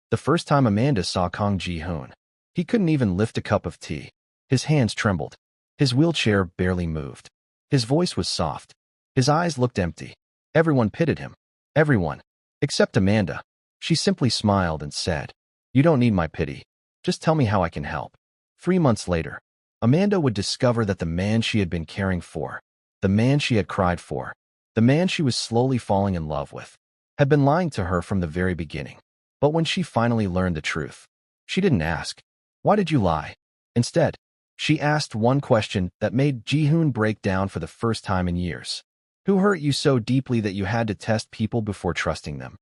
The first time Amanda saw Kang Ji-Hoon, he couldn't even lift a cup of tea. His hands trembled. His wheelchair barely moved. His voice was soft. His eyes looked empty. Everyone pitied him. Everyone. Except Amanda. She simply smiled and said, "You don't need my pity. Just tell me how I can help." 3 months later, Amanda would discover that the man she had been caring for, the man she had cried for, the man she was slowly falling in love with, had been lying to her from the very beginning. But when she finally learned the truth, she didn't ask, "Why did you lie?" Instead, she asked one question that made Ji-Hoon break down for the first time in years. "Who hurt you so deeply that you had to test people before trusting them?"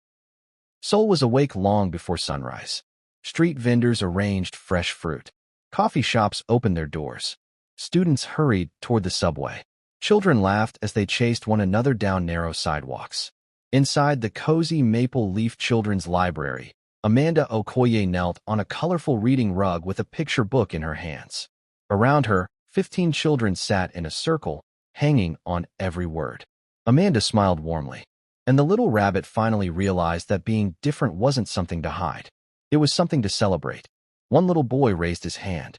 Seoul was awake long before sunrise. Street vendors arranged fresh fruit. Coffee shops opened their doors. Students hurried toward the subway. Children laughed as they chased one another down narrow sidewalks. Inside the cozy maple leaf children's library, Amanda Okoye knelt on a colorful reading rug with a picture book in her hands. Around her, 15 children sat in a circle, hanging on every word. Amanda smiled warmly, and the little rabbit finally realized that being different wasn't something to hide. It was something to celebrate. One little boy raised his hand.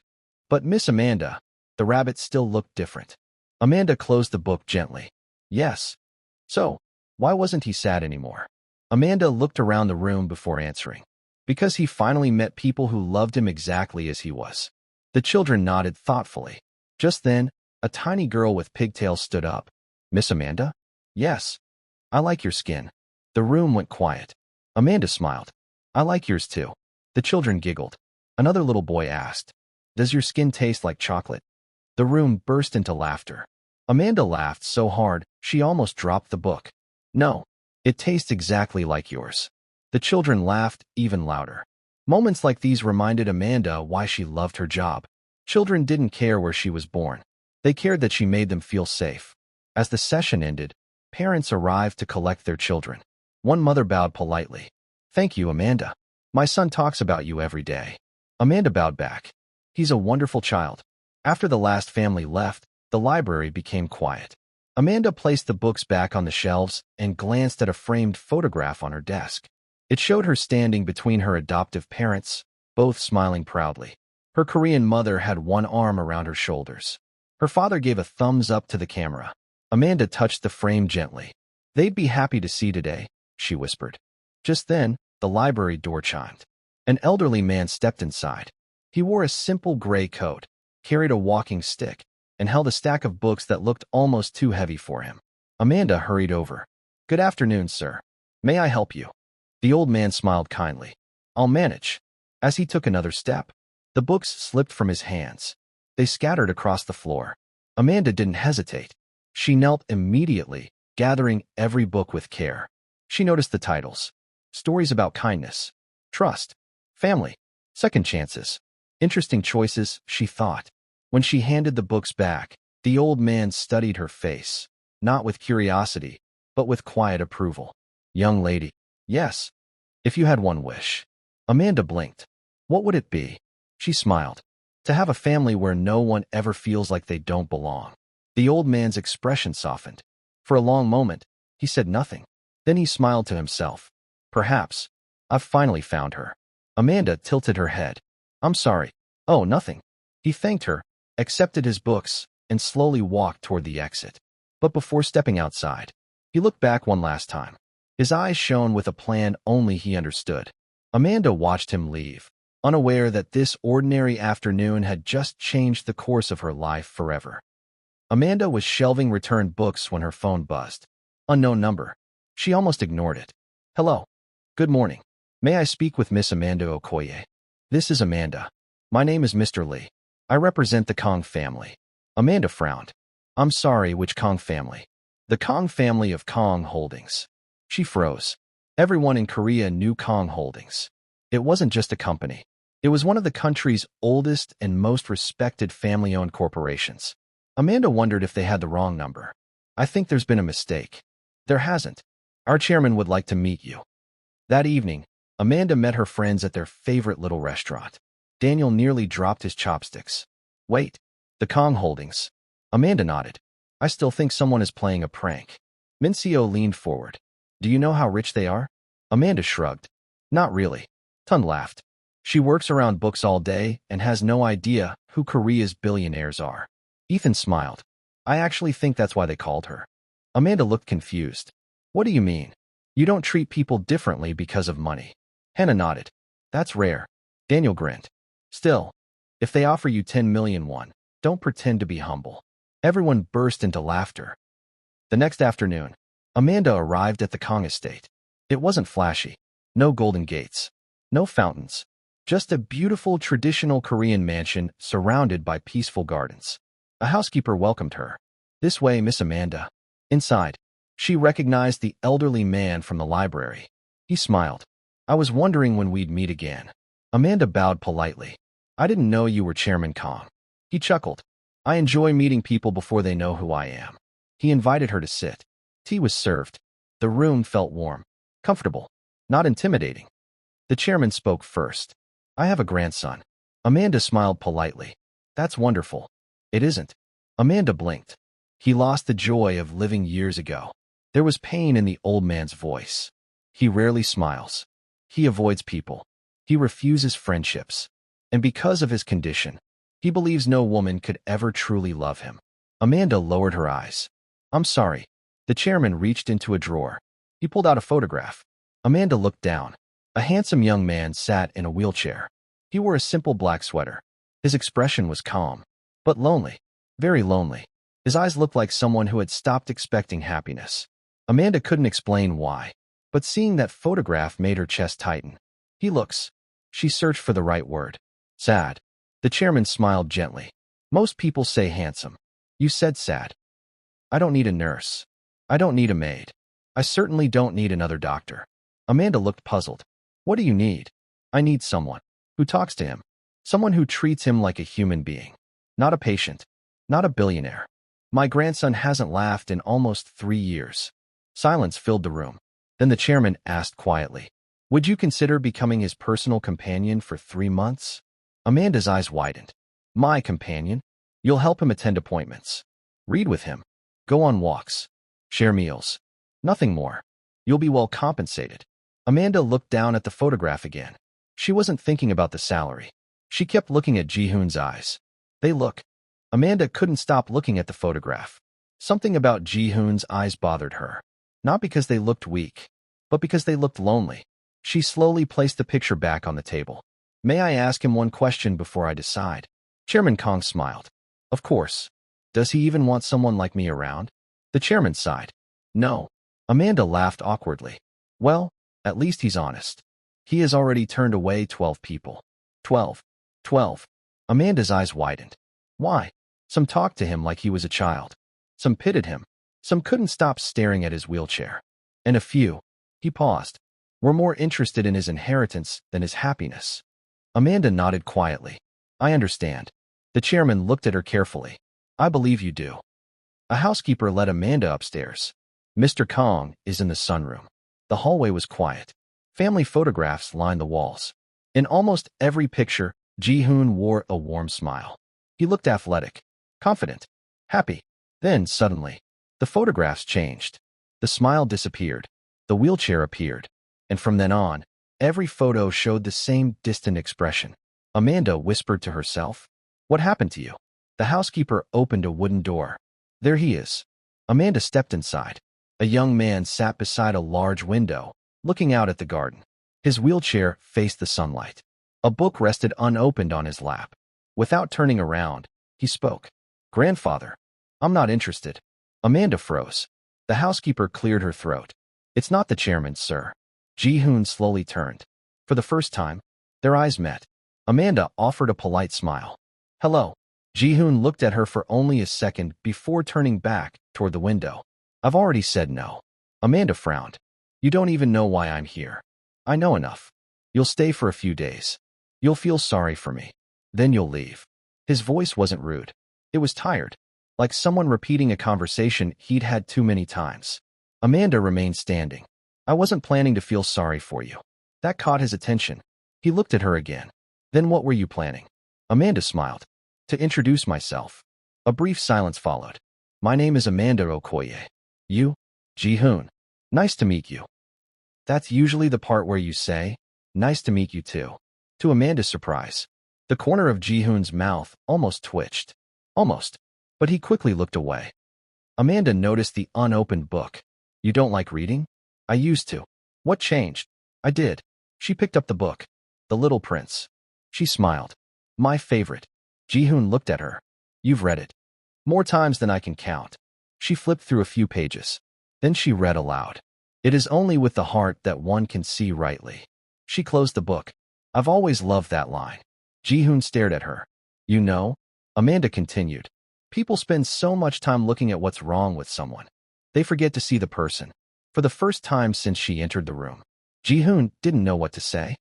"But Miss Amanda," the rabbit still looked different. Amanda closed the book gently. "Yes. So, why wasn't he sad anymore?" Amanda looked around the room before answering. "Because he finally met people who loved him exactly as he was." The children nodded thoughtfully. Just then, a tiny girl with pigtails stood up. "Miss Amanda?" "Yes. I like your skin." The room went quiet. Amanda smiled. "I like yours too." The children giggled. Another little boy asked, "Does your skin taste like chocolate?" The room burst into laughter. Amanda laughed so hard, she almost dropped the book. "No, it tastes exactly like yours." The children laughed even louder. Moments like these reminded Amanda why she loved her job. Children didn't care where she was born. They cared that she made them feel safe. As the session ended, parents arrived to collect their children. One mother bowed politely. "Thank you, Amanda. My son talks about you every day." Amanda bowed back. "He's a wonderful child." After the last family left, the library became quiet. Amanda placed the books back on the shelves and glanced at a framed photograph on her desk. It showed her standing between her adoptive parents, both smiling proudly. Her Korean mother had one arm around her shoulders. Her father gave a thumbs up to the camera. Amanda touched the frame gently. "They'd be happy to see today," she whispered. Just then, the library door chimed. An elderly man stepped inside. He wore a simple gray coat, carried a walking stick, and held a stack of books that looked almost too heavy for him. Amanda hurried over. "Good afternoon, sir. May I help you?" The old man smiled kindly. "I'll manage." As he took another step, the books slipped from his hands. They scattered across the floor. Amanda didn't hesitate. She knelt immediately, gathering every book with care. She noticed the titles. Stories about kindness, trust, family, second chances. Interesting choices, she thought. When she handed the books back, the old man studied her face, not with curiosity, but with quiet approval. "Young lady." "Yes. If you had one wish." Amanda blinked. "What would it be?" She smiled. "To have a family where no one ever feels like they don't belong." The old man's expression softened. For a long moment, he said nothing. Then he smiled to himself. "Perhaps. I've finally found her." Amanda tilted her head. "I'm sorry." "Oh, nothing." He thanked her, accepted his books, and slowly walked toward the exit. But before stepping outside, he looked back one last time. His eyes shone with a plan only he understood. Amanda watched him leave, unaware that this ordinary afternoon had just changed the course of her life forever. Amanda was shelving returned books when her phone buzzed. Unknown number. She almost ignored it. "Hello. Good morning. May I speak with Miss Amanda Okoye?" "This is Amanda. My name is Mr. Lee. I represent the Kang family." Amanda frowned. "I'm sorry, which Kang family?" "The Kang family of Kang Holdings." She froze. Everyone in Korea knew Kang Holdings. It wasn't just a company. It was one of the country's oldest and most respected family-owned corporations. Amanda wondered if they had the wrong number. "I think there's been a mistake." "There hasn't. Our chairman would like to meet you." That evening, Amanda met her friends at their favorite little restaurant. Daniel nearly dropped his chopsticks. "Wait. The Kang Holdings." Amanda nodded. "I still think someone is playing a prank." Mincio leaned forward. "Do you know how rich they are?" Amanda shrugged. "Not really. Tun laughed. She works around books all day and has no idea who Korea's billionaires are. Ethan smiled. I actually think that's why they called her. Amanda looked confused. What do you mean? You don't treat people differently because of money. Hannah nodded. That's rare. Daniel grinned. Still, if they offer you 10 million won, don't pretend to be humble. Everyone burst into laughter. The next afternoon, Amanda arrived at the Kang estate. It wasn't flashy. No golden gates. No fountains. Just a beautiful traditional Korean mansion surrounded by peaceful gardens. A housekeeper welcomed her. This way, Miss Amanda. Inside, she recognized the elderly man from the library. He smiled. I was wondering when we'd meet again. Amanda bowed politely. I didn't know you were Chairman Kang. He chuckled. I enjoy meeting people before they know who I am. He invited her to sit. Tea was served. The room felt warm, comfortable, not intimidating. The chairman spoke first. I have a grandson. Amanda smiled politely. That's wonderful. It isn't. Amanda blinked. He lost the joy of living years ago. There was pain in the old man's voice. He rarely smiles. He avoids people. He refuses friendships. And because of his condition, he believes no woman could ever truly love him. Amanda lowered her eyes. I'm sorry. The chairman reached into a drawer. He pulled out a photograph. Amanda looked down. A handsome young man sat in a wheelchair. He wore a simple black sweater. His expression was calm, but lonely. Very lonely. His eyes looked like someone who had stopped expecting happiness. Amanda couldn't explain why, but seeing that photograph made her chest tighten. He looks. She searched for the right word. Sad. The chairman smiled gently. Most people say handsome. You said sad. I don't need a nurse. I don't need a maid. I certainly don't need another doctor. Amanda looked puzzled. What do you need? I need someone who talks to him. Someone who treats him like a human being. Not a patient. Not a billionaire. My grandson hasn't laughed in almost 3 years. Silence filled the room. Then the chairman asked quietly, would you consider becoming his personal companion for 3 months? Amanda's eyes widened. My companion? You'll help him attend appointments. Read with him. Go on walks. Share meals. Nothing more. You'll be well compensated. Amanda looked down at the photograph again. She wasn't thinking about the salary. She kept looking at Ji-Hoon's eyes. They look. Amanda couldn't stop looking at the photograph. Something about Ji-Hoon's eyes bothered her. Not because they looked weak, but because they looked lonely. She slowly placed the picture back on the table. May I ask him one question before I decide? Chairman Kang smiled. Of course. Does he even want someone like me around? The chairman sighed. No. Amanda laughed awkwardly. Well, at least he's honest. He has already turned away 12 people. 12. 12. Amanda's eyes widened. Why? Some talked to him like he was a child. Some pitied him. Some couldn't stop staring at his wheelchair. And a few, he paused, were more interested in his inheritance than his happiness. Amanda nodded quietly. I understand. The chairman looked at her carefully. I believe you do. A housekeeper led Amanda upstairs. Mr. Kang is in the sunroom. The hallway was quiet. Family photographs lined the walls. In almost every picture, Ji-Hoon wore a warm smile. He looked athletic, confident, happy. Then, suddenly, the photographs changed. The smile disappeared. The wheelchair appeared. And from then on, every photo showed the same distant expression. Amanda whispered to herself, what happened to you? The housekeeper opened a wooden door. There he is. Amanda stepped inside. A young man sat beside a large window, looking out at the garden. His wheelchair faced the sunlight. A book rested unopened on his lap. Without turning around, he spoke. Grandfather, I'm not interested. Amanda froze. The housekeeper cleared her throat. It's not the chairman, sir. Ji-Hoon slowly turned. For the first time, their eyes met. Amanda offered a polite smile. Hello. Ji-Hoon looked at her for only a second before turning back toward the window. I've already said no. Amanda frowned. You don't even know why I'm here. I know enough. You'll stay for a few days. You'll feel sorry for me. Then you'll leave. His voice wasn't rude. It was tired, like someone repeating a conversation he'd had too many times. Amanda remained standing. I wasn't planning to feel sorry for you. That caught his attention. He looked at her again. Then what were you planning? Amanda smiled. To introduce myself. A brief silence followed. My name is Amanda Okoye. You? Ji-Hoon. Nice to meet you. That's usually the part where you say, Nice to meet you too. To Amanda's surprise, the corner of Ji-Hoon's mouth almost twitched. Almost. But he quickly looked away. Amanda noticed the unopened book. You don't like reading? I used to. What changed? I did. She picked up the book. The Little Prince. She smiled. My favorite. Ji-Hoon looked at her. You've read it. More times than I can count. She flipped through a few pages. Then she read aloud. It is only with the heart that one can see rightly. She closed the book. I've always loved that line. Ji-Hoon stared at her. You know, Amanda continued. People spend so much time looking at what's wrong with someone. They forget to see the person. For the first time since she entered the room, Ji-Hoon didn't know what to say.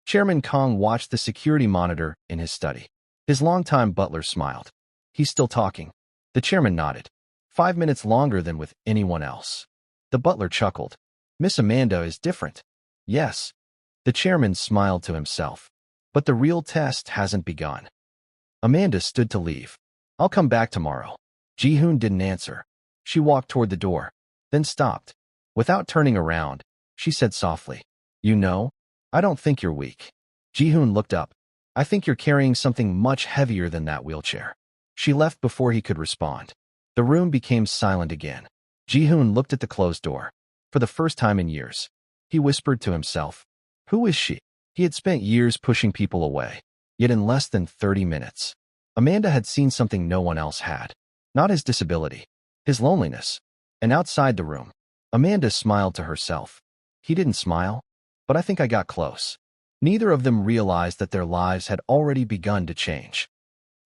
Chairman Kang watched the security monitor in his study. His longtime butler smiled. He's still talking. The chairman nodded. 5 minutes longer than with anyone else. The butler chuckled. Miss Amanda is different. Yes. The chairman smiled to himself. But the real test hasn't begun. Amanda stood to leave. I'll come back tomorrow. Ji-Hoon didn't answer. She walked toward the door, then stopped. Without turning around, she said softly, You know, I don't think you're weak. Ji-Hoon looked up. I think you're carrying something much heavier than that wheelchair. She left before he could respond. The room became silent again. Ji-Hoon looked at the closed door. For the first time in years, he whispered to himself, Who is she? He had spent years pushing people away. Yet in less than 30 minutes, Amanda had seen something no one else had. Not his disability, his loneliness. And outside the room, Amanda smiled to herself. He didn't smile, but I think I got close. Neither of them realized that their lives had already begun to change.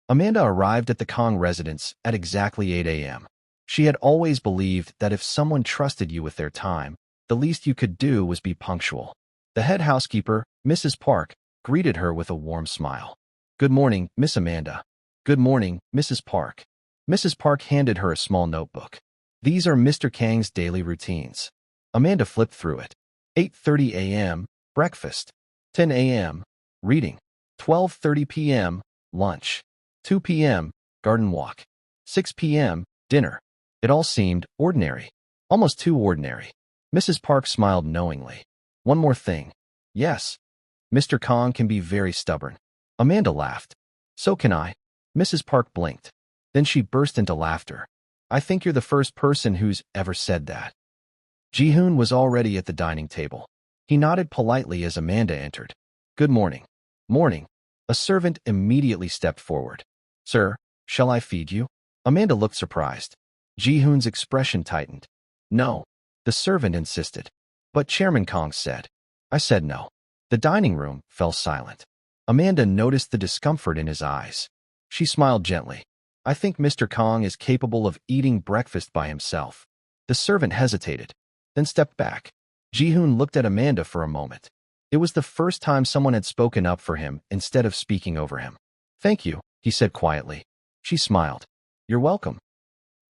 Amanda arrived at the Kang residence at exactly 8 a.m. She had always believed that if someone trusted you with their time, the least you could do was be punctual. The head housekeeper, Mrs. Park, greeted her with a warm smile. Good morning, Miss Amanda. Good morning, Mrs. Park. Mrs. Park handed her a small notebook. These are Mr. Kang's daily routines. Amanda flipped through it. 8:30 a.m., breakfast. 10 a.m., reading. 12:30 p.m., lunch. 2 p.m., garden walk. 6 p.m., dinner. It all seemed ordinary. Almost too ordinary. Mrs. Park smiled knowingly. One more thing. Yes. Mr. Kang can be very stubborn. Amanda laughed. So can I. Mrs. Park blinked. Then she burst into laughter. I think you're the first person who's ever said that. Ji-Hoon was already at the dining table. He nodded politely as Amanda entered. Good morning. Morning. A servant immediately stepped forward. Sir, shall I feed you? Amanda looked surprised. Ji-Hoon's expression tightened. No. The servant insisted. But Chairman Kang said. I said no. The dining room fell silent. Amanda noticed the discomfort in his eyes. She smiled gently. I think Mr. Kang is capable of eating breakfast by himself. The servant hesitated, then stepped back. Ji-Hoon looked at Amanda for a moment. It was the first time someone had spoken up for him instead of speaking over him. Thank you, he said quietly. She smiled. You're welcome.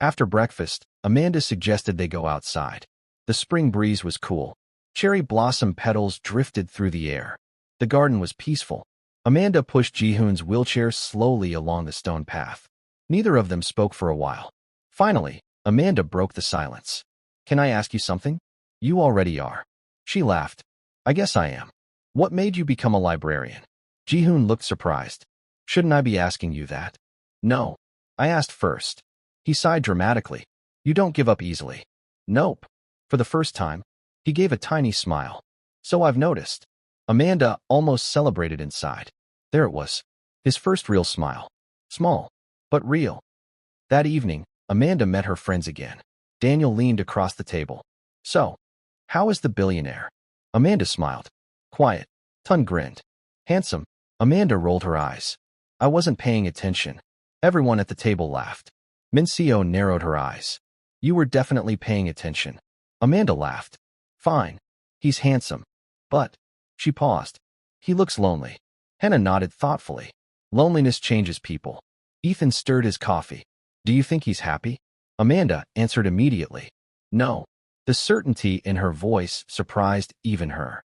After breakfast, Amanda suggested they go outside. The spring breeze was cool. Cherry blossom petals drifted through the air. The garden was peaceful. Amanda pushed Ji-Hoon's wheelchair slowly along the stone path. Neither of them spoke for a while. Finally, Amanda broke the silence. Can I ask you something? You already are. She laughed. I guess I am. What made you become a librarian? Ji-Hoon looked surprised. Shouldn't I be asking you that? No. I asked first. He sighed dramatically. You don't give up easily. Nope. For the first time, he gave a tiny smile. So I've noticed. Amanda almost celebrated inside. There it was. His first real smile. Small, but real. That evening, Amanda met her friends again. Daniel leaned across the table. So, how is the billionaire? Amanda smiled. Quiet. Tun grinned. Handsome. Amanda rolled her eyes. I wasn't paying attention. Everyone at the table laughed. Mincio narrowed her eyes. You were definitely paying attention. Amanda laughed. Fine. He's handsome. But, she paused. He looks lonely. Hannah nodded thoughtfully. Loneliness changes people. Ethan stirred his coffee. Do you think he's happy? Amanda answered immediately. No. The certainty in her voice surprised even her.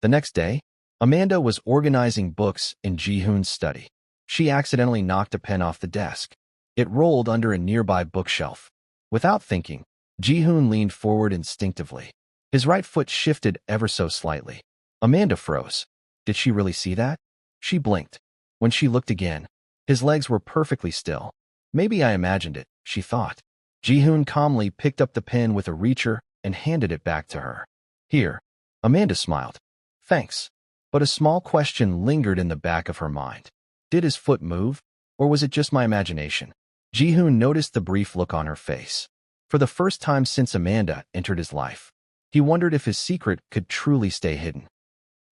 The next day, Amanda was organizing books in Ji-Hoon's study. She accidentally knocked a pen off the desk. It rolled under a nearby bookshelf. Without thinking, Ji-Hoon leaned forward instinctively. His right foot shifted ever so slightly. Amanda froze. Did she really see that? She blinked. When she looked again, his legs were perfectly still. Maybe I imagined it, she thought. Ji-Hoon calmly picked up the pen with a reacher and handed it back to her. Here. Amanda smiled. Thanks. But a small question lingered in the back of her mind. Did his foot move? Or was it just my imagination? Ji-Hoon noticed the brief look on her face. For the first time since Amanda entered his life, he wondered if his secret could truly stay hidden.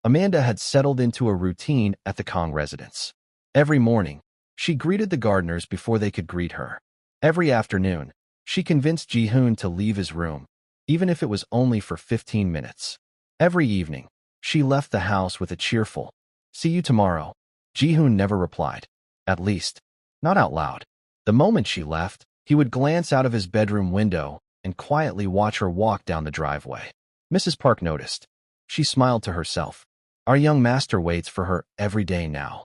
Amanda had settled into a routine at the Kang residence. Every morning, she greeted the gardeners before they could greet her. Every afternoon, she convinced Ji-Hoon to leave his room, even if it was only for 15 minutes. Every evening, she left the house with a cheerful, "See you tomorrow." Ji-Hoon never replied. At least, not out loud. The moment she left, he would glance out of his bedroom window and quietly watch her walk down the driveway. Mrs. Park noticed. She smiled to herself. Our young master waits for her every day now.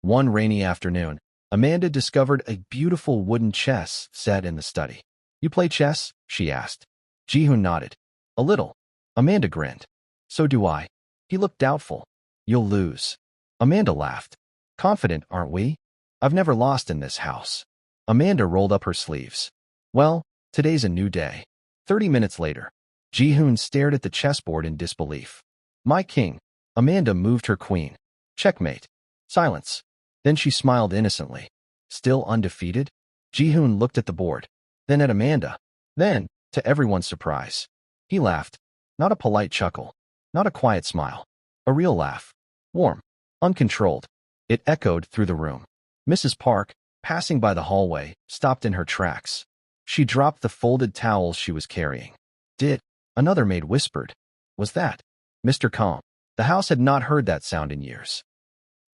One rainy afternoon, Amanda discovered a beautiful wooden chess set in the study. You play chess? She asked. Ji-Hoon nodded. A little. Amanda grinned. So do I. He looked doubtful. You'll lose. Amanda laughed. Confident, aren't we? I've never lost in this house. Amanda rolled up her sleeves. Well, today's a new day. 30 minutes later, Ji-Hoon stared at the chessboard in disbelief. My king. Amanda moved her queen. Checkmate. Silence. Then she smiled innocently. Still undefeated? Ji-Hoon looked at the board, then at Amanda. Then, to everyone's surprise, he laughed. Not a polite chuckle. Not a quiet smile. A real laugh. Warm. Uncontrolled. It echoed through the room. Mrs. Park, passing by the hallway, stopped in her tracks. She dropped the folded towels she was carrying. Did? Another maid whispered. Was that Mr. Kang? The house had not heard that sound in years.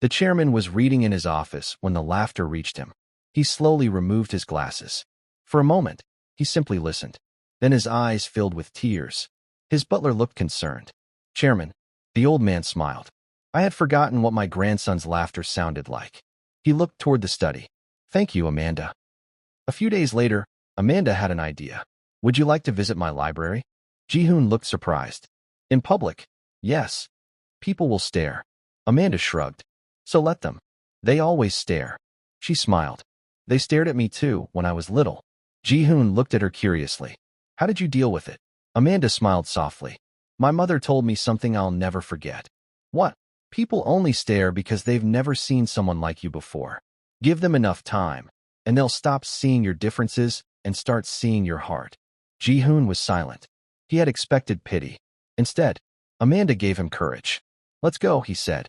The chairman was reading in his office when the laughter reached him. He slowly removed his glasses. For a moment, he simply listened. Then his eyes filled with tears. His butler looked concerned. Chairman, the old man smiled. I had forgotten what my grandson's laughter sounded like. He looked toward the study. Thank you, Amanda. A few days later, Amanda had an idea. Would you like to visit my library? Ji-Hoon looked surprised. In public? Yes. People will stare. Amanda shrugged. So let them. They always stare. She smiled. They stared at me too when I was little. Ji-Hoon looked at her curiously. How did you deal with it? Amanda smiled softly. My mother told me something I'll never forget. What? People only stare because they've never seen someone like you before. Give them enough time, and they'll stop seeing your differences and start seeing your heart. Ji-Hoon was silent. He had expected pity. Instead, Amanda gave him courage. Let's go, he said.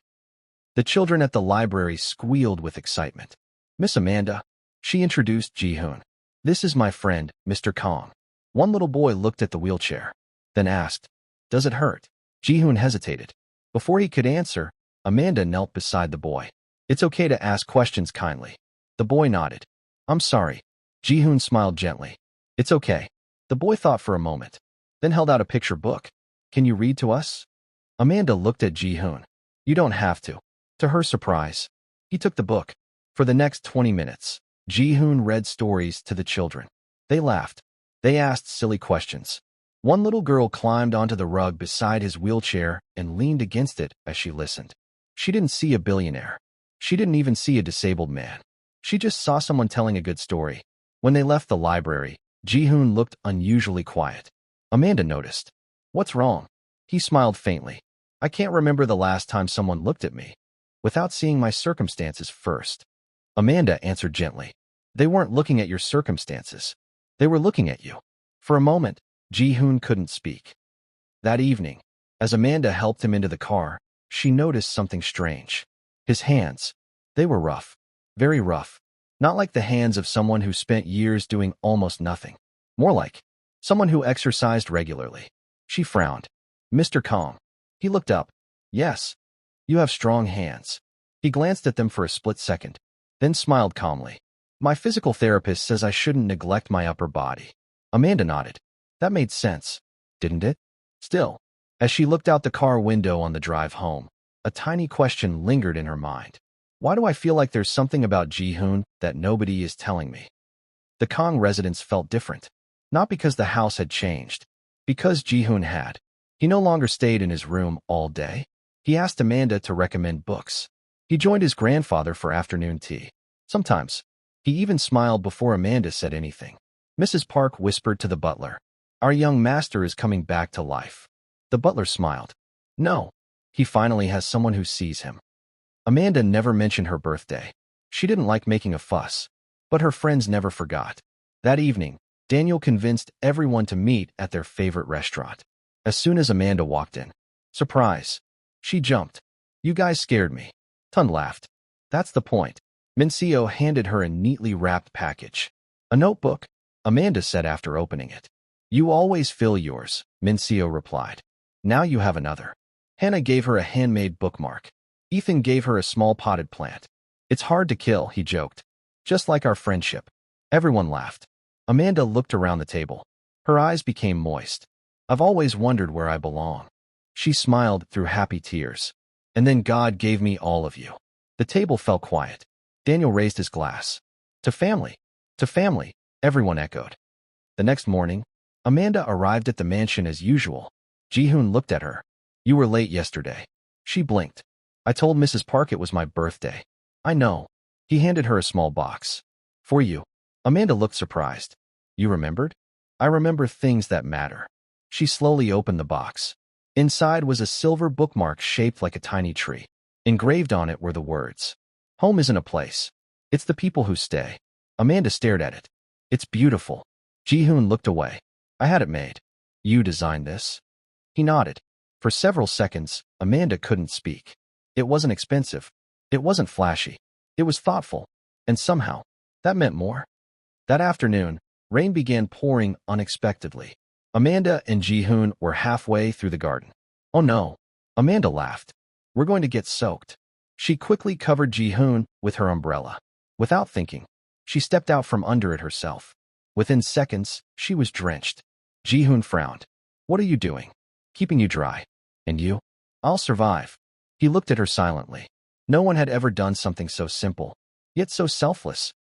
The children at the library squealed with excitement. Miss Amanda, she introduced Ji-Hoon. This is my friend, Mr. Kang. One little boy looked at the wheelchair, then asked, Does it hurt? Ji-Hoon hesitated. Before he could answer, Amanda knelt beside the boy. It's okay to ask questions kindly. The boy nodded. I'm sorry. Ji-Hoon smiled gently. It's okay. The boy thought for a moment, then held out a picture book. Can you read to us? Amanda looked at Ji-Hoon. You don't have to. To her surprise, he took the book. For the next 20 minutes, Ji-Hoon read stories to the children. They laughed. They asked silly questions. One little girl climbed onto the rug beside his wheelchair and leaned against it as she listened. She didn't see a billionaire. She didn't even see a disabled man. She just saw someone telling a good story. When they left the library, Ji-Hoon looked unusually quiet. Amanda noticed. What's wrong? He smiled faintly. I can't remember the last time someone looked at me without seeing my circumstances first. Amanda answered gently. They weren't looking at your circumstances. They were looking at you. For a moment, Ji-Hoon couldn't speak. That evening, as Amanda helped him into the car, she noticed something strange. His hands. They were rough. Very rough. Not like the hands of someone who spent years doing almost nothing. More like someone who exercised regularly. She frowned. Mr. Kang. He looked up. Yes. You have strong hands. He glanced at them for a split second, then smiled calmly. My physical therapist says I shouldn't neglect my upper body. Amanda nodded. That made sense, didn't it? Still, as she looked out the car window on the drive home, a tiny question lingered in her mind. Why do I feel like there's something about Ji-Hoon that nobody is telling me? The Kang residence felt different. Not because the house had changed, because Ji-Hoon had. He no longer stayed in his room all day. He asked Amanda to recommend books. He joined his grandfather for afternoon tea. Sometimes, he even smiled before Amanda said anything. Mrs. Park whispered to the butler, "Our young master is coming back to life." The butler smiled. "No, he finally has someone who sees him." Amanda never mentioned her birthday. She didn't like making a fuss, but her friends never forgot. That evening, Daniel convinced everyone to meet at their favorite restaurant. As soon as Amanda walked in, surprise, she jumped. "You guys scared me." Tun laughed. "That's the point." Mincio handed her a neatly wrapped package. "A notebook?" Amanda said after opening it. "You always fill yours," Mincio replied. "Now you have another." Hannah gave her a handmade bookmark. Ethan gave her a small potted plant. "It's hard to kill," he joked. "Just like our friendship." Everyone laughed. Amanda looked around the table. Her eyes became moist. "I've always wondered where I belong." She smiled through happy tears. "And then God gave me all of you." The table fell quiet. Daniel raised his glass. "To family." "To family," everyone echoed. The next morning, Amanda arrived at the mansion as usual. Ji-Hoon looked at her. "You were late yesterday." She blinked. "I told Mrs. Park it was my birthday." "I know." He handed her a small box. "For you." Amanda looked surprised. "You remembered?" "I remember things that matter." She slowly opened the box. Inside was a silver bookmark shaped like a tiny tree. Engraved on it were the words, "Home isn't a place. It's the people who stay." Amanda stared at it. "It's beautiful." Ji-Hoon looked away. "I had it made." "You designed this?" He nodded. For several seconds, Amanda couldn't speak. It wasn't expensive. It wasn't flashy. It was thoughtful. And somehow, that meant more. That afternoon, rain began pouring unexpectedly. Amanda and Ji-Hoon were halfway through the garden. "Oh no." Amanda laughed. "We're going to get soaked." She quickly covered Ji-Hoon with her umbrella. Without thinking, she stepped out from under it herself. Within seconds, she was drenched. Ji-Hoon frowned. "What are you doing?" "Keeping you dry." "And you?" "I'll survive." He looked at her silently. No one had ever done something so simple, yet so selfless.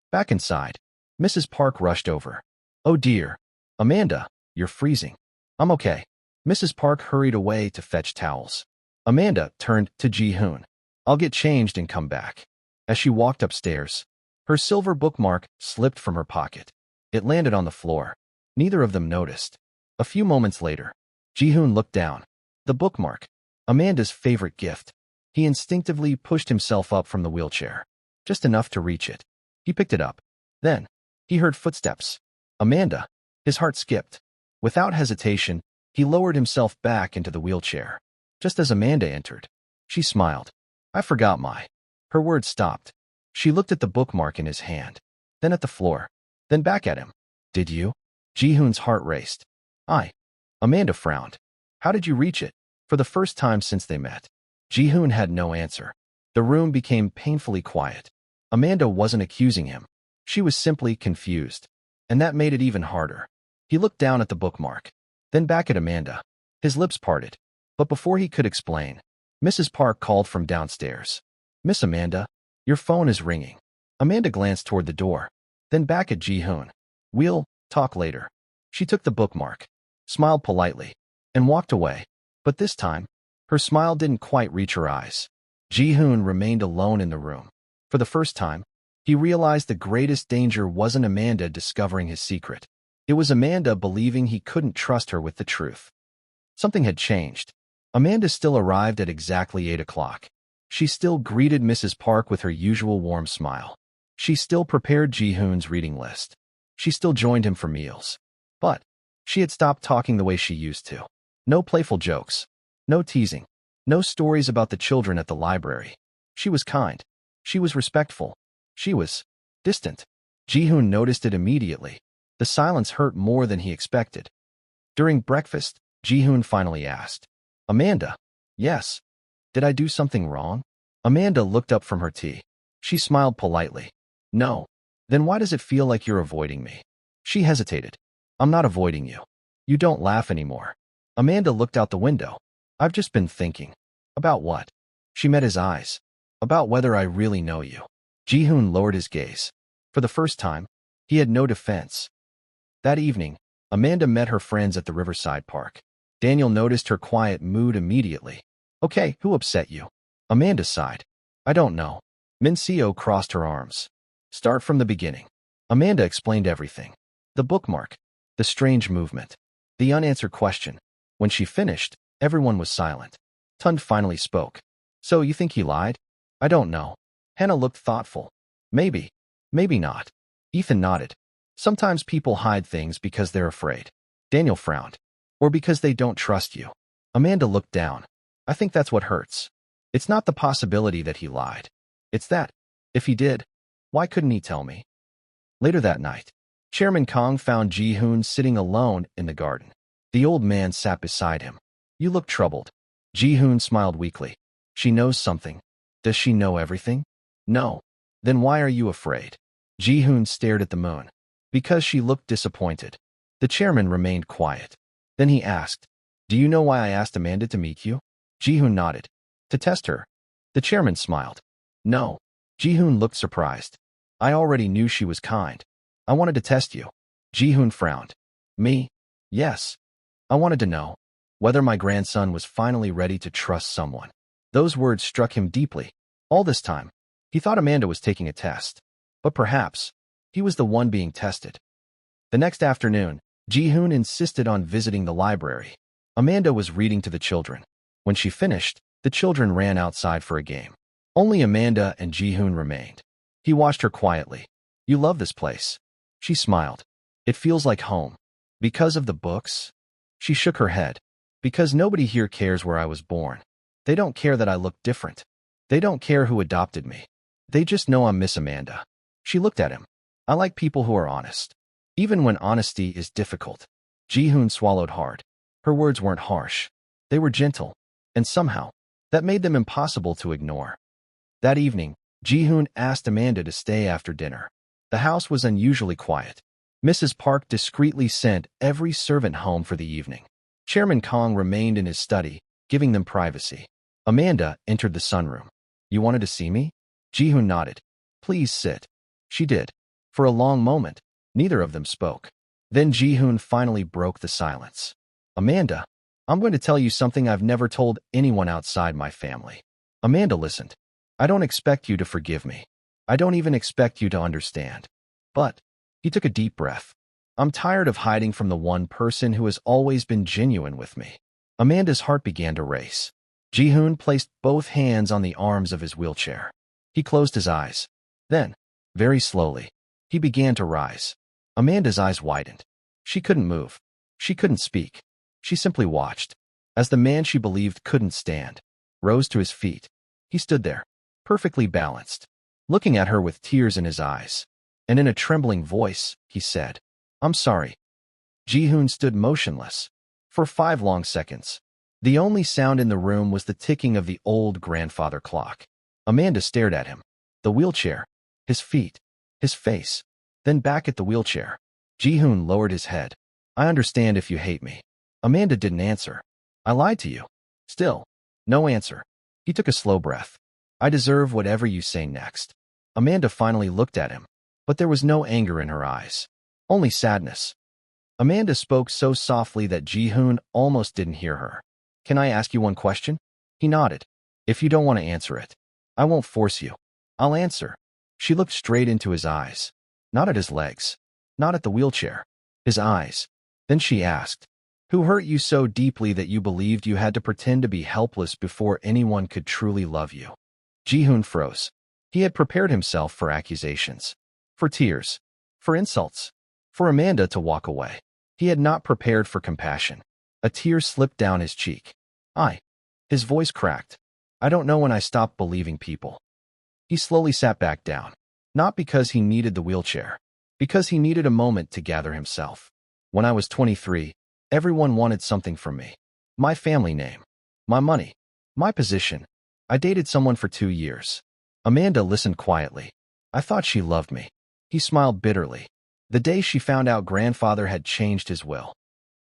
Back inside, Mrs. Park rushed over. "Oh dear. Amanda, you're freezing." "I'm okay." Mrs. Park hurried away to fetch towels. Amanda turned to Ji-Hoon. "I'll get changed and come back." As she walked upstairs, her silver bookmark slipped from her pocket. It landed on the floor. Neither of them noticed. A few moments later, Ji-Hoon looked down. The bookmark, Amanda's favorite gift. He instinctively pushed himself up from the wheelchair, just enough to reach it. He picked it up. Then, he heard footsteps. "Amanda." His heart skipped. Without hesitation, he lowered himself back into the wheelchair. Just as Amanda entered, she smiled. "I forgot my..." Her words stopped. She looked at the bookmark in his hand, then at the floor, then back at him. "Did you?" Ji-Hoon's heart raced. "I..." Amanda frowned. "How did you reach it?" For the first time since they met, Ji-Hoon had no answer. The room became painfully quiet. Amanda wasn't accusing him. She was simply confused. And that made it even harder. He looked down at the bookmark, then back at Amanda. His lips parted. But before he could explain, Mrs. Park called from downstairs. "Miss Amanda, your phone is ringing." Amanda glanced toward the door, then back at Ji-Hoon. "We'll talk later." She took the bookmark, smiled politely, and walked away. But this time, her smile didn't quite reach her eyes. Ji-Hoon remained alone in the room. For the first time, he realized the greatest danger wasn't Amanda discovering his secret. It was Amanda believing he couldn't trust her with the truth. Something had changed. Amanda still arrived at exactly 8 o'clock. She still greeted Mrs. Park with her usual warm smile. She still prepared Ji-Hoon's reading list. She still joined him for meals. But she had stopped talking the way she used to. No playful jokes. No teasing. No stories about the children at the library. She was kind. She was respectful. She was distant. Ji-Hoon noticed it immediately. The silence hurt more than he expected. During breakfast, Ji-Hoon finally asked, "Amanda?" "Yes." "Did I do something wrong?" Amanda looked up from her tea. She smiled politely. "No." "Then why does it feel like you're avoiding me?" She hesitated. "I'm not avoiding you." "You don't laugh anymore." Amanda looked out the window. "I've just been thinking." "About what?" She met his eyes. "About whether I really know you." Ji-Hoon lowered his gaze. For the first time, he had no defense. That evening, Amanda met her friends at the Riverside Park. Daniel noticed her quiet mood immediately. Okay, who upset you? Amanda sighed. I don't know. Min-seo crossed her arms. Start from the beginning. Amanda explained everything. The bookmark. The strange movement. The unanswered question. When she finished, everyone was silent. Tund finally spoke. So you think he lied? I don't know. Hannah looked thoughtful. Maybe. Maybe not. Ethan nodded. Sometimes people hide things because they're afraid. Daniel frowned. Or because they don't trust you. Amanda looked down. I think that's what hurts. It's not the possibility that he lied. It's that, if he did, why couldn't he tell me? Later that night, Chairman Kang found Ji-Hoon sitting alone in the garden. The old man sat beside him. You look troubled. Ji-Hoon smiled weakly. She knows something. Does she know everything? No. Then why are you afraid? Ji-Hoon stared at the moon. Because she looked disappointed. The chairman remained quiet. Then he asked, do you know why I asked Amanda to meet you? Ji-Hoon nodded. To test her. The chairman smiled. No. Ji-Hoon looked surprised. I already knew she was kind. I wanted to test you. Ji-Hoon frowned. Me? Yes. I wanted to know whether my grandson was finally ready to trust someone. Those words struck him deeply. All this time, he thought Amanda was taking a test. But perhaps, he was the one being tested. The next afternoon, Ji-Hoon insisted on visiting the library. Amanda was reading to the children. When she finished, the children ran outside for a game. Only Amanda and Ji-Hoon remained. He watched her quietly. You love this place. She smiled. It feels like home. Because of the books? She shook her head. Because nobody here cares where I was born. They don't care that I look different. They don't care who adopted me. They just know I'm Miss Amanda. She looked at him. I like people who are honest. Even when honesty is difficult. Ji-Hoon swallowed hard. Her words weren't harsh. They were gentle. And somehow, that made them impossible to ignore. That evening, Ji-Hoon asked Amanda to stay after dinner. The house was unusually quiet. Mrs. Park discreetly sent every servant home for the evening. Chairman Kang remained in his study, giving them privacy. Amanda entered the sunroom. You wanted to see me? Ji-Hoon nodded. Please sit. She did. For a long moment, neither of them spoke. Then Ji-Hoon finally broke the silence. Amanda, I'm going to tell you something I've never told anyone outside my family. Amanda listened. I don't expect you to forgive me. I don't even expect you to understand. But, he took a deep breath. I'm tired of hiding from the one person who has always been genuine with me. Amanda's heart began to race. Ji-Hoon placed both hands on the arms of his wheelchair. He closed his eyes. Then, very slowly, he began to rise. Amanda's eyes widened. She couldn't move. She couldn't speak. She simply watched. As the man she believed couldn't stand rose to his feet, he stood there, perfectly balanced, looking at her with tears in his eyes. And in a trembling voice, he said, I'm sorry. Ji-Hoon stood motionless. For 5 long seconds. The only sound in the room was the ticking of the old grandfather clock. Amanda stared at him. The wheelchair. His feet. His face. Then back at the wheelchair. Ji-Hoon lowered his head. I understand if you hate me. Amanda didn't answer. I lied to you. Still, no answer. He took a slow breath. I deserve whatever you say next. Amanda finally looked at him. But there was no anger in her eyes. Only sadness. Amanda spoke so softly that Ji-Hoon almost didn't hear her. Can I ask you one question? He nodded. If you don't want to answer it, I won't force you. I'll answer. She looked straight into his eyes. Not at his legs. Not at the wheelchair. His eyes. Then she asked, who hurt you so deeply that you believed you had to pretend to be helpless before anyone could truly love you? Ji-Hoon froze. He had prepared himself for accusations. For tears. For insults. For Amanda to walk away. He had not prepared for compassion. A tear slipped down his cheek. His voice cracked. I don't know when I stopped believing people. He slowly sat back down. Not because he needed the wheelchair. Because he needed a moment to gather himself. When I was 23, everyone wanted something from me. My family name. My money. My position. I dated someone for 2 years. Amanda listened quietly. I thought she loved me. He smiled bitterly. The day she found out grandfather had changed his will.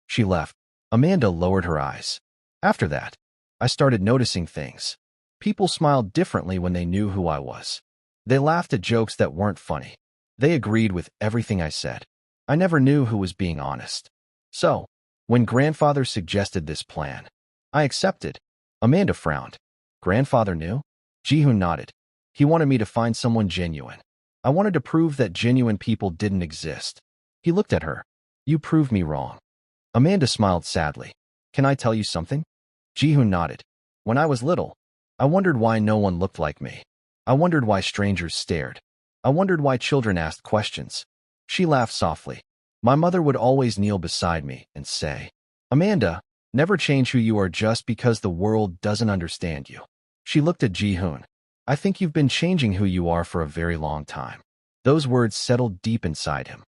She left. Amanda lowered her eyes. After that, I started noticing things. People smiled differently when they knew who I was. They laughed at jokes that weren't funny. They agreed with everything I said. I never knew who was being honest. So, when grandfather suggested this plan, I accepted. Amanda frowned. Grandfather knew? Ji-Hoon nodded. He wanted me to find someone genuine. I wanted to prove that genuine people didn't exist. He looked at her. You proved me wrong. Amanda smiled sadly. Can I tell you something? Ji-Hoon nodded. When I was little, I wondered why no one looked like me. I wondered why strangers stared. I wondered why children asked questions. She laughed softly. My mother would always kneel beside me and say, Amanda, never change who you are just because the world doesn't understand you. She looked at Ji-Hoon. I think you've been changing who you are for a very long time. Those words settled deep inside him.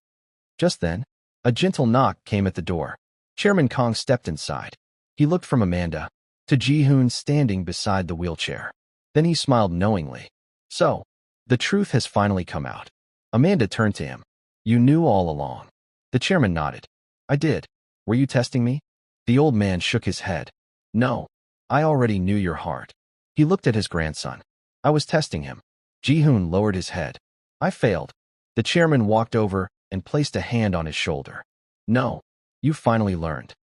Just then, a gentle knock came at the door. Chairman Kang stepped inside. He looked from Amanda to Ji-Hoon standing beside the wheelchair. Then he smiled knowingly. So, the truth has finally come out. Amanda turned to him. You knew all along. The chairman nodded. I did. Were you testing me? The old man shook his head. No, I already knew your heart. He looked at his grandson. I was testing him. Ji-Hoon lowered his head. I failed. The chairman walked over and placed a hand on his shoulder. No, you finally learned.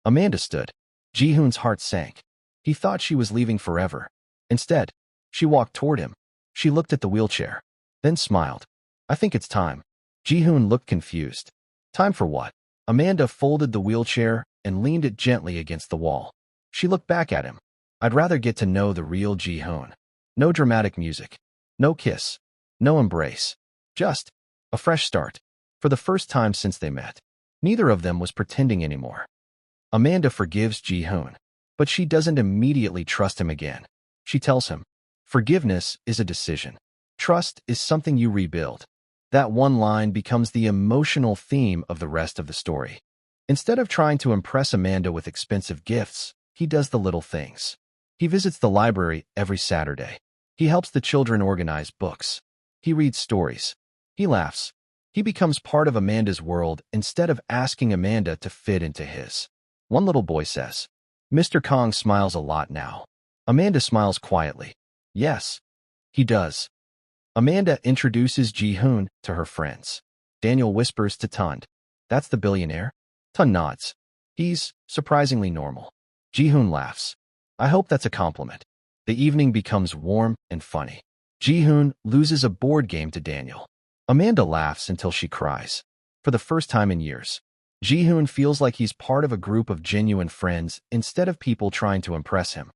Amanda stood. Ji-Hoon's heart sank. He thought she was leaving forever. Instead, she walked toward him. She looked at the wheelchair, then smiled. I think it's time. Ji-Hoon looked confused. Time for what? Amanda folded the wheelchair and leaned it gently against the wall. She looked back at him. I'd rather get to know the real Ji-Hoon. No dramatic music. No kiss. No embrace. Just a fresh start. For the first time since they met. Neither of them was pretending anymore. Amanda forgives Ji-Hoon, but she doesn't immediately trust him again. She tells him, forgiveness is a decision. Trust is something you rebuild. That one line becomes the emotional theme of the rest of the story. Instead of trying to impress Amanda with expensive gifts, he does the little things. He visits the library every Saturday. He helps the children organize books. He reads stories. He laughs. He becomes part of Amanda's world instead of asking Amanda to fit into his. One little boy says, Mr. Kang smiles a lot now. Amanda smiles quietly. Yes, he does. Amanda introduces Ji-Hoon to her friends. Daniel whispers to Tund, that's the billionaire? Tund nods. He's surprisingly normal. Ji-Hoon laughs. I hope that's a compliment. The evening becomes warm and funny. Ji-Hoon loses a board game to Daniel. Amanda laughs until she cries. For the first time in years, Ji-Hoon feels like he's part of a group of genuine friends instead of people trying to impress him.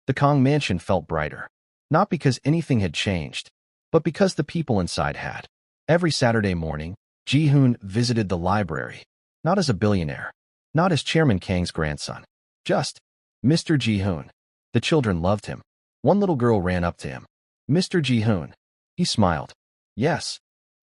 The Kang mansion felt brighter. Not because anything had changed, but because the people inside had. Every Saturday morning, Ji-Hoon visited the library. Not as a billionaire. Not as Chairman Kang's grandson. Just Mr. Ji-Hoon. The children loved him. One little girl ran up to him. Mr. Ji-Hoon. He smiled. Yes.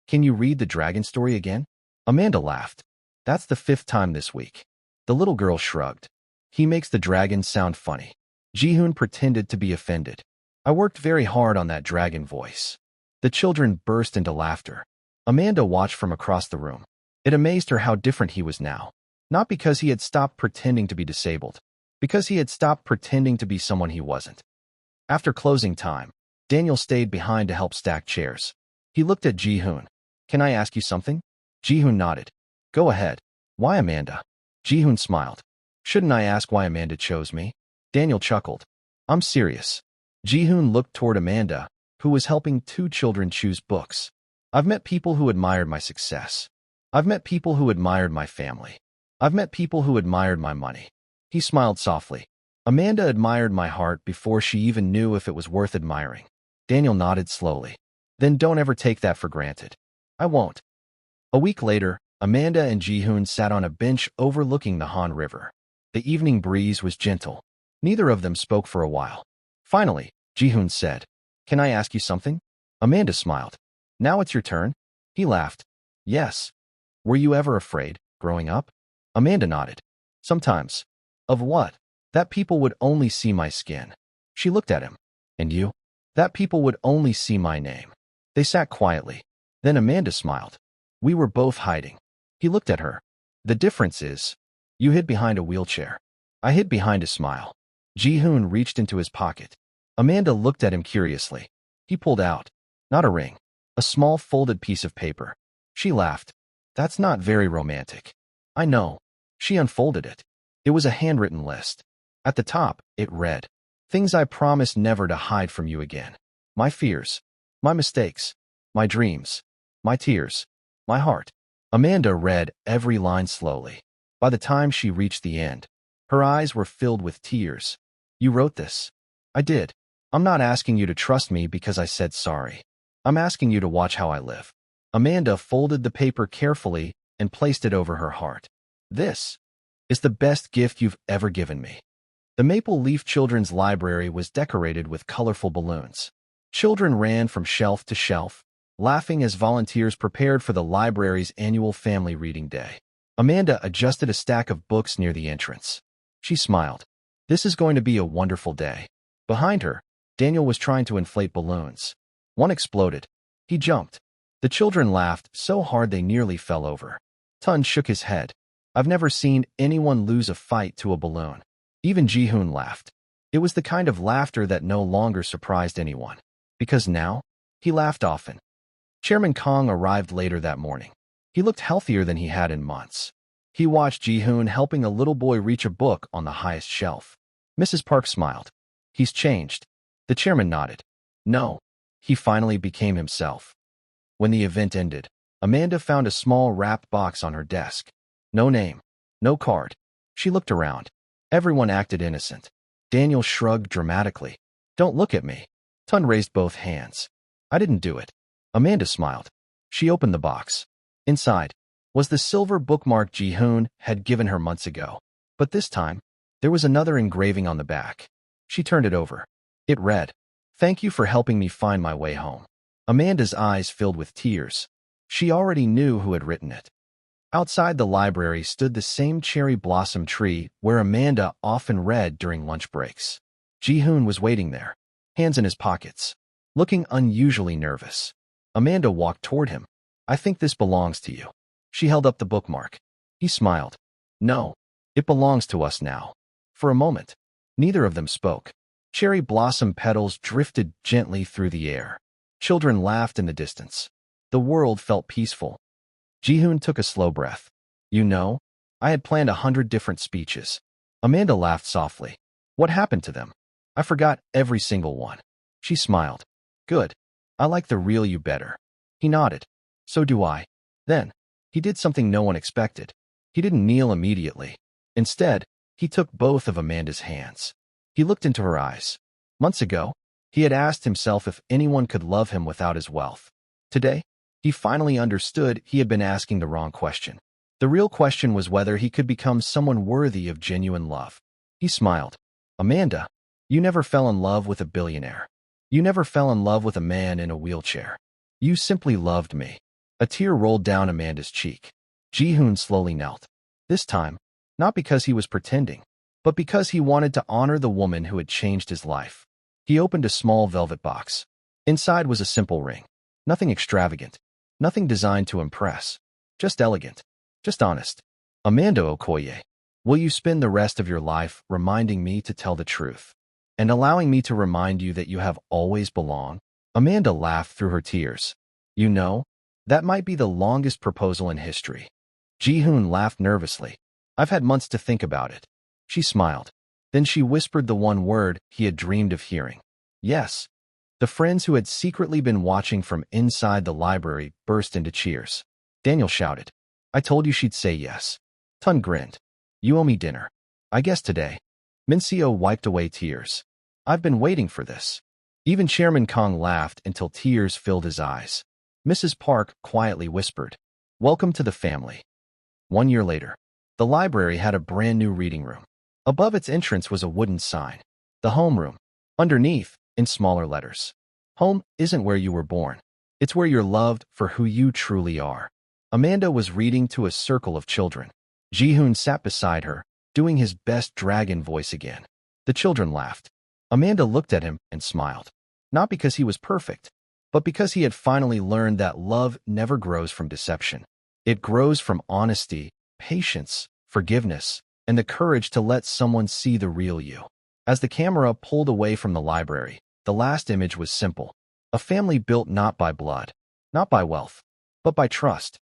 Can you read the dragon story again? Amanda laughed. That's the 5th time this week. The little girl shrugged. He makes the dragon sound funny. Ji-Hoon pretended to be offended. I worked very hard on that dragon voice. The children burst into laughter. Amanda watched from across the room. It amazed her how different he was now. Not because he had stopped pretending to be disabled. Because he had stopped pretending to be someone he wasn't. After closing time, Daniel stayed behind to help stack chairs. He looked at Ji-Hoon. Can I ask you something? Ji-Hoon nodded. Go ahead. Why Amanda? Ji-Hoon smiled. Shouldn't I ask why Amanda chose me? Daniel chuckled. I'm serious. Ji-Hoon looked toward Amanda, who was helping 2 children choose books. I've met people who admired my success. I've met people who admired my family. I've met people who admired my money. He smiled softly. Amanda admired my heart before she even knew if it was worth admiring. Daniel nodded slowly. Then don't ever take that for granted. I won't. A week later, Amanda and Ji-Hoon sat on a bench overlooking the Han River. The evening breeze was gentle. Neither of them spoke for a while. Finally, Ji-Hoon said, Can I ask you something? Amanda smiled. Now it's your turn. He laughed. Yes. Were you ever afraid, growing up? Amanda nodded. Sometimes. Of what? That people would only see my skin. She looked at him. And you? That people would only see my name. They sat quietly. Then Amanda smiled. We were both hiding. He looked at her. The difference is, you hid behind a wheelchair. I hid behind a smile. Ji-Hoon reached into his pocket. Amanda looked at him curiously. He pulled out, not a ring, a small folded piece of paper. She laughed. That's not very romantic. I know. She unfolded it. It was a handwritten list. At the top, it read, Things I promised never to hide from you again. My fears, my mistakes, my dreams, my tears, my heart. Amanda read every line slowly. By the time she reached the end, her eyes were filled with tears. You wrote this. I did. I'm not asking you to trust me because I said sorry. I'm asking you to watch how I live. Amanda folded the paper carefully and placed it over her heart. This is the best gift you've ever given me. The Maple Leaf Children's Library was decorated with colorful balloons. Children ran from shelf to shelf, laughing as volunteers prepared for the library's annual family reading day. Amanda adjusted a stack of books near the entrance. She smiled. This is going to be a wonderful day. Behind her, Daniel was trying to inflate balloons. One exploded. He jumped. The children laughed so hard they nearly fell over. Tun shook his head. I've never seen anyone lose a fight to a balloon. Even Ji-Hoon laughed. It was the kind of laughter that no longer surprised anyone. Because now, he laughed often. Chairman Kang arrived later that morning. He looked healthier than he had in months. He watched Ji-Hoon helping a little boy reach a book on the highest shelf. Mrs. Park smiled. He's changed. The chairman nodded. No. He finally became himself. When the event ended, Amanda found a small wrapped box on her desk. No name. No card. She looked around. Everyone acted innocent. Daniel shrugged dramatically. Don't look at me. Tun raised both hands. I didn't do it. Amanda smiled. She opened the box. Inside was the silver bookmark Ji-Hoon had given her months ago. But this time, there was another engraving on the back. She turned it over. It read, "Thank you for helping me find my way home." Amanda's eyes filled with tears. She already knew who had written it. Outside the library stood the same cherry blossom tree where Amanda often read during lunch breaks. Ji-Hoon was waiting there, hands in his pockets, looking unusually nervous. Amanda walked toward him. I think this belongs to you. She held up the bookmark. He smiled. No, it belongs to us now. For a moment, neither of them spoke. Cherry blossom petals drifted gently through the air. Children laughed in the distance. The world felt peaceful. Ji-Hoon took a slow breath. You know, I had planned 100 different speeches. Amanda laughed softly. What happened to them? I forgot every single one. She smiled. Good. I like the real you better. He nodded. So do I. Then, he did something no one expected. He didn't kneel immediately. Instead, he took both of Amanda's hands. He looked into her eyes. Months ago, he had asked himself if anyone could love him without his wealth. Today, he finally understood he had been asking the wrong question. The real question was whether he could become someone worthy of genuine love. He smiled. Amanda, you never fell in love with a billionaire. You never fell in love with a man in a wheelchair. You simply loved me. A tear rolled down Amanda's cheek. Ji-Hoon slowly knelt. This time, not because he was pretending, but because he wanted to honor the woman who had changed his life. He opened a small velvet box. Inside was a simple ring. Nothing extravagant. Nothing designed to impress. Just elegant. Just honest. Amanda Okoye, will you spend the rest of your life reminding me to tell the truth and allowing me to remind you that you have always belonged? Amanda laughed through her tears. You know, that might be the longest proposal in history. Ji-Hoon laughed nervously. I've had months to think about it. She smiled. Then she whispered the one word he had dreamed of hearing. Yes. The friends who had secretly been watching from inside the library burst into cheers. Daniel shouted, I told you she'd say yes. Tun grinned. You owe me dinner. I guess today. Minseo wiped away tears. I've been waiting for this. Even Chairman Kang laughed until tears filled his eyes. Mrs. Park quietly whispered, Welcome to the family. 1 year later, the library had a brand new reading room. Above its entrance was a wooden sign. The homeroom. Underneath, in smaller letters. Home isn't where you were born. It's where you're loved for who you truly are. Amanda was reading to a circle of children. Ji-Hoon sat beside her, doing his best dragon voice again. The children laughed. Amanda looked at him and smiled. Not because he was perfect, but because he had finally learned that love never grows from deception. It grows from honesty, patience, forgiveness, and the courage to let someone see the real you. As the camera pulled away from the library, the last image was simple. A family built not by blood, not by wealth, but by trust.